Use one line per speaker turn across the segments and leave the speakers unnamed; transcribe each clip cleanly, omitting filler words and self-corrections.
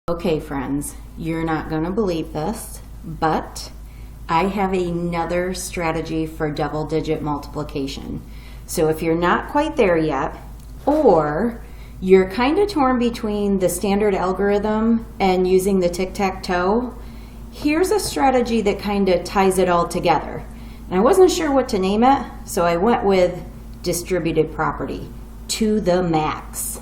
Okay, friends, you're not going to believe this, but I have another strategy for double-digit multiplication. So if you're not quite there yet, or you're kind of torn between the standard algorithm and using the tic-tac-toe, here's a strategy that kind of ties it all together. And I wasn't sure what to name it, so I went with distributed property to the max.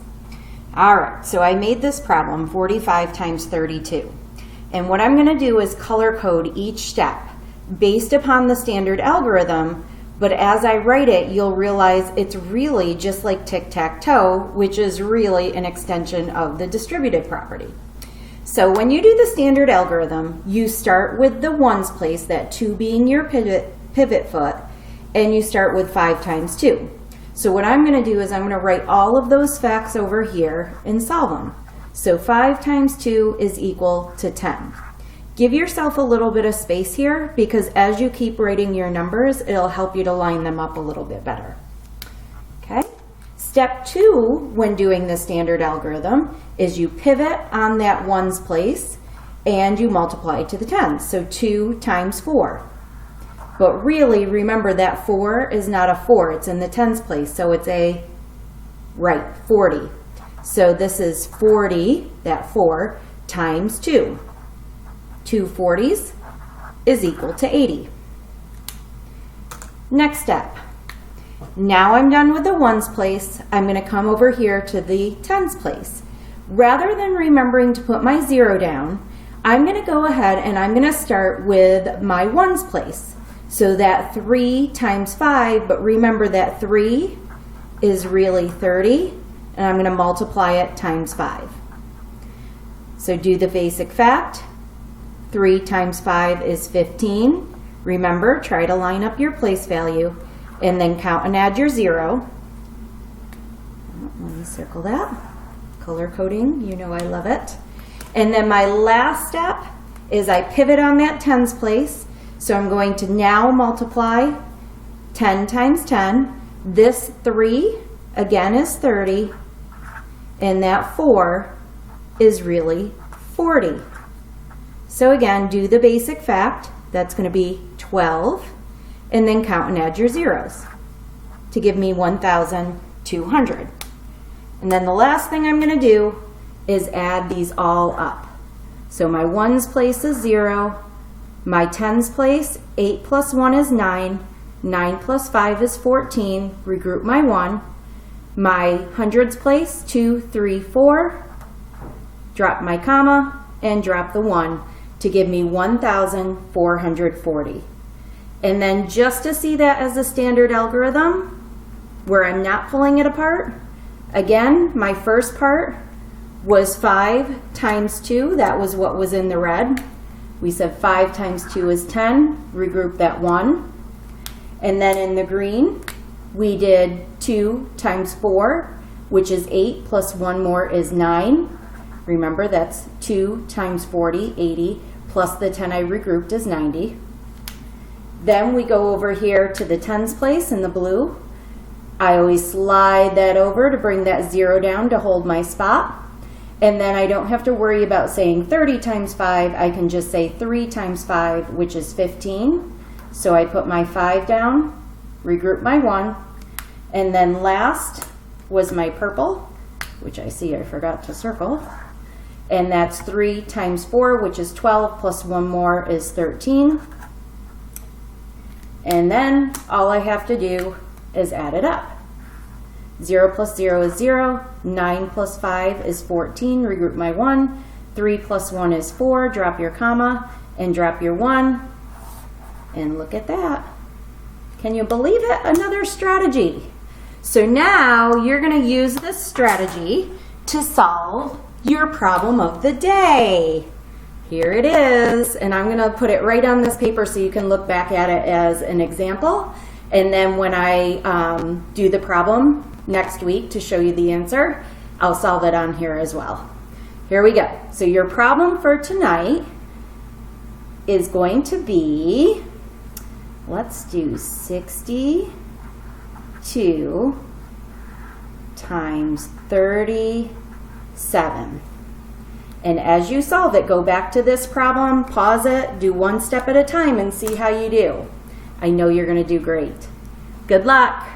All right, so I made this problem 45 times 32. And what I'm going to do is color code each step based upon the standard algorithm, but as I write it, you'll realize it's really just like tic-tac-toe, which is really an extension of the distributive property. So when you do the standard algorithm, you start with the ones place, that 2 being your pivot foot, and you start with 5 times 2. So what I'm going to do is I'm going to write all of those facts over here and solve them. So 5 times 2 is equal to 10. Give yourself a little bit of space here, because as you keep writing your numbers, it'll help you to line them up a little bit better. Okay? Step 2 when doing the standard algorithm is you pivot on that ones place and you multiply to the tens. So 2 times 4. But really, remember that 4 is not a 4, it's in the tens place, so it's a, 40. So this is 40, that 4, times 2. 2 40s is equal to 80. Next step. Now I'm done with the ones place, I'm going to come over here to the tens place. Rather than remembering to put my 0 down, I'm going to go ahead and I'm going to start with my ones place. So that 3 times 5, but remember that 3 is really 30, and I'm going to multiply it times 5. So do the basic fact. 3 times 5 is 15. Remember, try to line up your place value, and then count and add your 0. Let me circle that. Color coding, you know I love it. And then my last step is I pivot on that tens place. So I'm going to now multiply 10 times 10. This 3, again, is 30. And that 4 is really 40. So again, do the basic fact. That's going to be 12. And then count and add your zeros to give me 1,200. And then the last thing I'm going to do is add these all up. So my ones place is 0. My tens place, 8 plus 1 is 9. 9 plus 5 is 14. Regroup my 1. My hundreds place, 2, 3, 4. Drop my comma and drop the 1 to give me 1,440. And then just to see that as a standard algorithm, where I'm not pulling it apart, again, my first part was 5 times 2. That was what was in the red. We said 5 times 2 is 10. Regroup that 1. And then in the green, we did 2 times 4, which is 8, plus 1 more is 9. Remember, that's 2 times 40, 80, plus the 10 I regrouped is 90. Then we go over here to the tens place in the blue. I always slide that over to bring that 0 down to hold my spot. And then I don't have to worry about saying 30 times 5. I can just say 3 times 5, which is 15. So I put my 5 down, regroup my 1. And then last was my purple, which I see I forgot to circle. And that's 3 times 4, which is 12, plus 1 more is 13. And then all I have to do is add it up. 0 plus 0 is 0. 9 plus 5 is 14. Regroup my 1. 3 plus 1 is 4. Drop your comma and drop your 1. And look at that. Can you believe it? Another strategy. So now you're going to use this strategy to solve your problem of the day. Here it is. And I'm going to put it right on this paper so you can look back at it as an example. And then when I do the problem next week to show you the answer, I'll solve it on here as well. Here we go. So your problem for tonight is going to be, let's do 62 times 37. And as you solve it, go back to this problem, pause it, do one step at a time and see how you do. I know you're going to do great. Good luck.